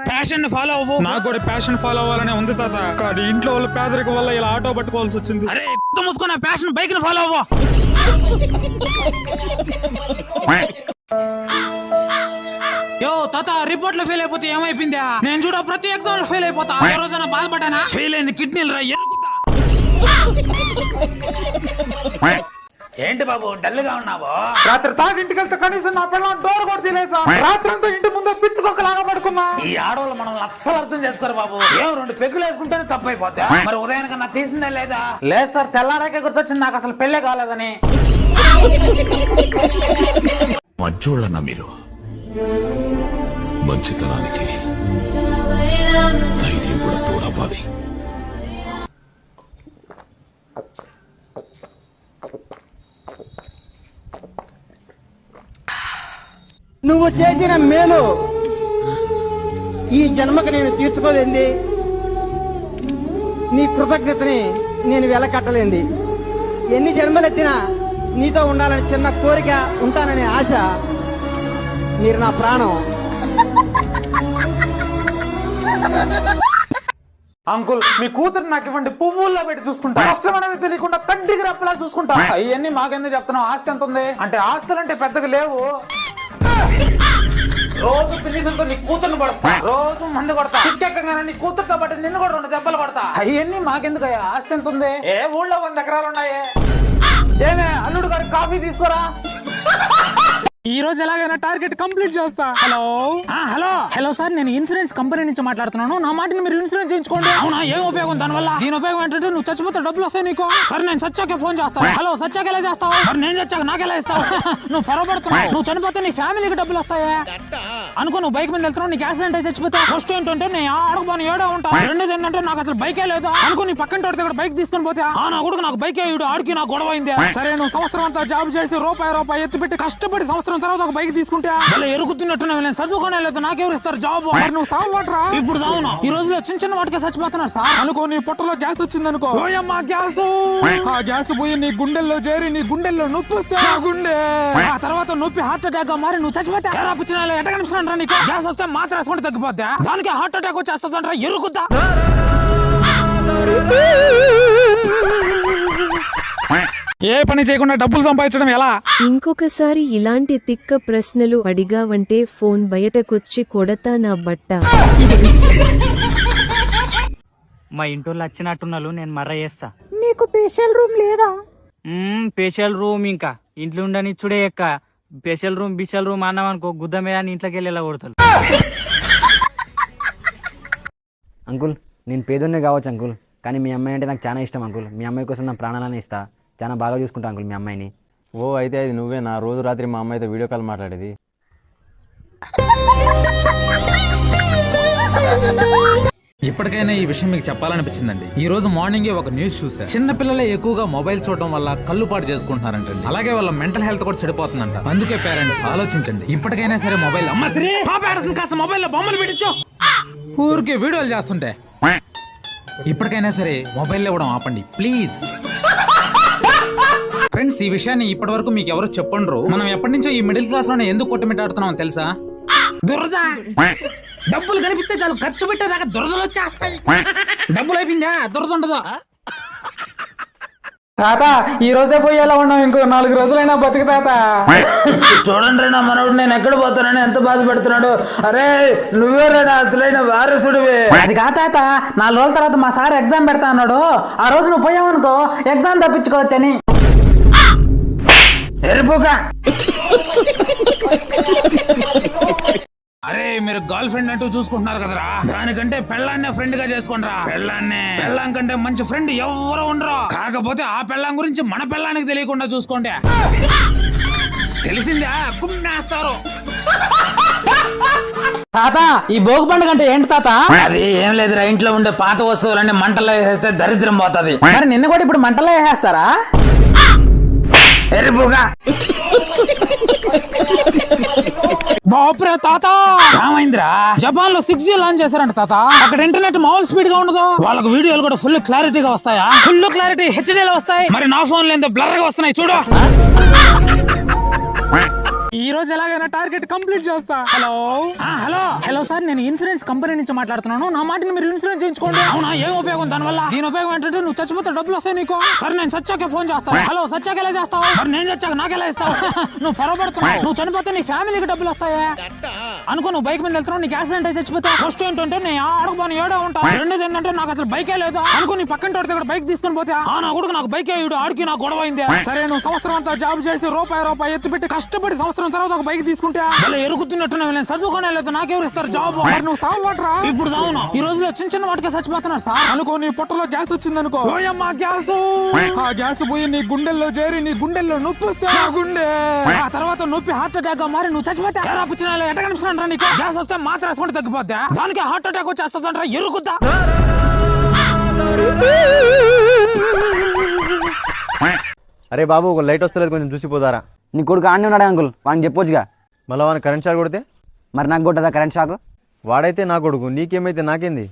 Passion follow అవ్వు. నాకు కూడా ప్యాషన్ ఫాలో అవ్వాలనే ఉంది తాత. కానీ ఇంట్లో వాళ్ళ పేదరికం వల్ల ఇలా ఆటో పట్టుకోవాల్సి వచ్చింది. అరే మూసుకున్న ప్యాషన్ బైక్ ని ఫాలో అవ్వు. యో తాత రిపోర్ట్ లో ఫెయిల్ అయిపోతే ఏమైపోయిందా? నేను చూడ ప్రతి ఎగ్జామ్ లో ఫెయిల్ అయిపోతా. ఏ రోజైనా బాధపడ్డానా? ఫెయిల్ అయింది కిడ్నీలు రా ఎరుగుతా. ఏంటి బాబు డల్ గా ఉన్నావు? రాత్రి తాగింటికి వెళ్తే కనీసం నా పిల్లలు డోర్ కూడా చేయలేదు. రాత్రి అంతా ఇంటి ముందు పిచ్చుకోకలాగా పడుకున్నా. ఈ ఆడవాళ్ళు మనం అస్సలు అర్థం చేసుకోరు బాబు. ఏం 2 పెగ్గులు వేసుకుంటేనే తప్పు అయిపోతా. మరి ఉదయానికన్నా తీసిందే లేదా? లేదు సార్, తెల్లారాకే గుర్తొచ్చింది నాకు అసలు పెళ్ళే కాలేదని. మంచోళ్ళన్నా మీరు? మంచితనానికి ధైర్యం కూడా తోడవ్వాలి. నువ్వు చేసిన మేలు ఈ జన్మకు నేను తీర్చుకోలేంది, నీ కృతజ్ఞతని నేను వెలకట్టలేంది. ఎన్ని జన్మలెత్తినా నీతో ఉండాలని చిన్న కోరిక, ఉంటాననే ఆశ. మీరు నా ప్రాణం. అంకుల్ మీ కూతురు నాకు ఇవ్వండి, పువ్వుల్లో పెట్టి చూసుకుంటా. కష్టం అనేది తెలియకుండా కంటికి రెప్పలా చూసుకుంటా. అవన్నీ మాకెందుకు చెప్తున్నావు? ఆస్తి ఎంత ఉంది అంటే? ఆస్తులు అంటే పెద్దగా లేవు. రోజు పిల్లిసంతో నీ కూతుర్ని పడతా, రోజు మందు కొడతా. చిక్కెక్కగానే నీ కూతురుతో పాటు నిన్ను కూడా 2 దెబ్బలు కొడతా. అవన్నీ మాకెందుకు? ఆస్తి ఎంత ఉంది? ఏ ఊళ్ళో 100 ఎకరాలు ఉన్నాయి. ఏమే అల్లుడు గారి కాఫీ తీసుకోరా. ఈ రోజు ఎలాగైనా టార్గెట్ కంప్లీట్ చేస్తా. హలో హలో హలో సార్, నేను ఇన్సూరెన్స్ కంపెనీ నుంచి మాట్లాడుతున్నాను. నా మాటని మీరు ఇన్సూరెన్స్ చేయించుకోండి. అవునా? ఏం ఉపయోగం దానివల్ల? దీని ఉపయోగం ఏంటంటే నువ్వు చచ్చిపోతే డబ్బులు వస్తాయి నీకు. సరే నేను సచ్చాకే ఫోన్ చేస్తాను. హలో సచ్చాక ఎలా చేస్తావు? మరి నేను చచ్చాక నాకెలా ఇస్తావు? నువ్వు పొరపడుతున్నావు. నువ్వు చనిపోతే నీ ఫ్యామిలీకి డబ్బులు వస్తాయా అనుకో. నువ్వు బైక్ మీద వెళ్తున్నావు, నీకు యాక్సిడెంట్ అయితే చచ్చిపోతే ఫస్ట్ ఏంటంటే నేను ఆడకపోని ఏడో ఉంటా. రెండోది ఏంటంటే నాకు అసలు బైకే లేదు అనుకో. నీ పక్కన తోటి దగ్గర బైక్ తీసుకొని పోతే నా కొడుకు నాకు బైకే ఇడు, ఆడికి నాకు గొడవ అయింది. సరే నువ్వు సంవత్సరం అంతా జాబ్ చేసి రూపాయి ఎత్తిపెట్టి కష్టపడి సంవత్సరం తర్వాత ఒక బైక్ తీసుకుంటే అలా ఎరుగుతున్నట్టు నేను చదువుకోనే లేదు, నాకెవరు ఇస్తారు జాబ్? నువ్వు సావట్రా. ఇప్పుడు సావును. ఈ రోజులో చిన్న వాటికే చచ్చిపోతున్నారు సార్. అనుకో నీ పొట్టలో గ్యాస్ వచ్చింది అనుకో. ఓయమ్మా గ్యాస్. ఆ గ్యాస్ పోయి నీ గుండెల్లో చేరి నీ గుండెల్లో నొప్పి వస్తే ఆ గుండె ఆ తర్వాత నొప్పి హార్ట్ అటాక్ గా మారి నువ్వు చచ్చిపోతే ఎలా పిచ్చిన ఎట్ట కనిపిస్తున్నా? నీకు గ్యాస్ వస్తే మాత్రం వేసుకుంటే తగ్గిపోద్దా? దానికి హార్ట్ అటాక్ వచ్చేస్తుందంటారా? ఎరుగుద్దా? ఏ పని చేయకుండా డబ్బులు సంపాదించడం ఎలా? ఇంకొకసారి ఇలాంటి తిక్క ప్రశ్నలు అడిగావంటే ఫోన్ బయటకొచ్చి కొడతా నా బట్ట. మా ఇంటోళ్ళు వచ్చినట్టున్నారు, నేను మర్ర చేస్తా. నీకు స్పెషల్ రూమ్ లేదా? స్పెషల్ రూమ్ ఇంకా ఇంట్లో ఉండనిచ్చుడే ఎక్క. స్పెషల్ రూమ్ బిషల్ రూమ్ అన్నామనుకో గుద్ద మీద ఇంట్లోకి వెళ్ళి ఎలా కొడతారు. అంకుల్ నేను పేదోన్నే కావచ్చు అంకుల్, కానీ మీ అమ్మాయి అంటే నాకు చాలా ఇష్టం అంకుల్. మీ అమ్మాయి కోసం నా ప్రాణాలని ఇస్తా. చాలా బాగా చూసుకుంటా అంకుల్ మీ అమ్మాయిని. ఓ అయితే అది నువ్వే నా రోజు రాత్రి మా అమ్మాయితో వీడియో కాల్ మాట్లాడేది. ఇప్పటికైనా ఈ విషయం మీకు చెప్పాలనిపించిందండి. ఈ రోజు మార్నింగ్ ఒక న్యూస్ చూసా. చిన్న పిల్లలే ఎక్కువగా మొబైల్ చూడడం వల్ల కళ్ళు పాటు చేసుకుంటున్నారంటండి. అలాగే వాళ్ళ మెంటల్ హెల్త్ కూడా చెడిపోతుందంట. అందుకే పేరెంట్స్ ఆలోచించండి. ఇప్పటికైనా సరే మొబైల్ కాస్త మొబైల్ లో బొమ్మలు పెట్టించు. ఊరికి వీడియోలు చేస్తుంటే ఇప్పటికైనా సరే మొబైల్ ఇవ్వడం ఆపండి ప్లీజ్. ఫ్రెండ్స్ ఈ విషయాన్ని ఇప్పటి వరకు మీకు ఎవరు చెప్పండ్రు. మనం ఎప్పటి నుంచో ఈ మిడిల్ క్లాస్ లోనే ఎందుకు కొట్టుమిట్టాడుతున్నాం తెలుసా? దురద. డబ్బులు కనిపిస్తే చాలు ఖర్చు పెట్టేదాకా దురదలు వచ్చేస్తాయి. డబ్బులు అయిపోయిందా దురద ఉండదు. తాత ఈ రోజే పోయేలా ఉన్నాం, ఇంకో 4 రోజులైనా బతుకు తాత. చూడండి నా మనోడు నేను ఎక్కడ పోతానని ఎంత బాధ పెడుతున్నాడు. అరే నువ్వేరా అసలైన వారసుడివే. అది కా తాత 4 రోజుల తర్వాత మా సార్ ఎగ్జామ్ పెడతా అన్నాడు. ఆ రోజు నువ్వు పోయావనుకో ఎగ్జామ్ తప్పించుకోవచ్చని. ఎరిపోగా అరే మీరు గర్ల్ ఫ్రెండ్ అంటూ చూసుకుంటున్నారు కదరా, దానికంటే పెళ్ళాన్నే ఫ్రెండ్ గా చేసుకోండిరా. పెళ్ళాం కంటే మంచి ఫ్రెండ్ ఎవరు ఉండరు. కాకపోతే ఆ పెళ్ళాం గురించి మన పెళ్ళానికి తెలియకుండా చూసుకోండి. తెలిసిందా? కుమ్మేస్తారు. తాత ఈ భోగి పండుగ అంటే ఏంటి తాత? అది ఏం లేదురా, ఇంట్లో ఉండే పాత వస్తువులన్నీ మంటల్లో వేసేస్తే దరిద్రం పోతుంది. మరి నిన్న కూడా ఇప్పుడు మంటల్లో వేసేస్తారా? ఎరిపోగా బాపురే తాత ఏమైందిరా? జపాన్ లో 6G లాంచ్ చేశారంట తాత. అక్కడ ఇంటర్నెట్ మామూలు స్పీడ్ గా ఉండదు. వాళ్ళకి వీడియోలు కూడా ఫుల్ క్లారిటీగా వస్తాయా? ఫుల్ క్లారిటీ హెచ్డీలో వస్తాయి. మరి నా ఫోన్ లో బ్లర్ గా వస్తున్నాయి చూడు. ఈ రోజు ఎలాగైనా టార్గెట్ కంప్లీట్ చేస్తా. హలో హలో సార్, నేను ఇన్సూరెన్స్ కంపెనీ నుంచి మాట్లాడుతున్నాను. నా మాటని మీరు ఇన్సూరెన్స్ చేయించుకోండి. అవునా, ఏం ఉపయోగం దానివల్ల? దీని ఉపయోగం ఏంటంటే నువ్వు చచ్చిపోతే డబ్బులు వస్తాయి నీకు. సరే నేను సచ్చాకే ఫోన్ చేస్తాను. హలో, సచ్చాక ఎలా చేస్తావు? మరి నేను చచ్చాక నాకెలా ఇస్తావు? నువ్వు పొరపడుతున్నావు. నువ్వు చనిపోతే నీ ఫ్యామిలీకి డబ్బులు వస్తాయా అనుకో. నువ్వు బైక్ మీద వెళ్తున్నావు, నీకు యాక్సిడెంట్ అయితే చచ్చిపోతే ఫస్ట్ ఏంటంటే నేను ఆడకపోని ఏడా ఉంటా. రెండోది ఏంటంటే నాకు అసలు బైకే లేదు అనుకో. నీ పక్కన తోటి దగ్గర బైక్ తీసుకొని పోతే నా కొడుకు నాకు బైక్ వేయడు, ఆడికి నాకు గొడవ అయింది. సరే నువ్వు సంవత్సరం అంతా జాబ్ చేసి రూపాయి ఎత్తి పెట్టి కష్టపడి సంవత్సరం తర్వాత ఒక బైక్ తీసుకుంటే అలా ఎరుగుతున్నట్టు నేను చదువుకోనే లేదు, నాకెవరు ఇస్తారు జాబ్? మరి నువ్వు సావట్రా ఇప్పుడు సావును. ఈ రోజులో చిన్న వాటికే చచ్చిపోతున్నారు సార్. అనుకో నీ పొట్టలో గ్యాస్ వచ్చింది అనుకో, ఓయమ్మా గ్యాస్. ఆ గ్యాస్ పోయి నీ గుండెల్లో చేరి నీ గుండెల్లో నొప్పి వస్తే ఆ గుండె ఆ తర్వాత నొప్పి హార్ట్ అటాక్ గా మారి నువ్వు చచ్చిపోతే ఎలా పుచ్చిన ఎట్ట కనిపిస్తున్నా నీకు? గ్యాస్ వస్తే మాత్రం వేసుకుంటే తగ్గిపోద్దా? దానికి హార్ట్ అటాక్ వచ్చేస్తుందంటారా? ఎరుగుద్దా? అరే బాబు, ఒక లైట్ వస్తలేదు, కొంచెం చూసిపోతారా? నీ కొడుకు ఆడనే ఉన్నాడు అంకుల్, వాడిని చెప్పొచ్చుగా. మళ్ళీ వాడిని కరెంట్ షాక్ కొడితే? మరి నాకు కొట్టదా కరెంట్ షాక్? వాడైతే నా కొడుకు, నీకేమైతే నాకేంది?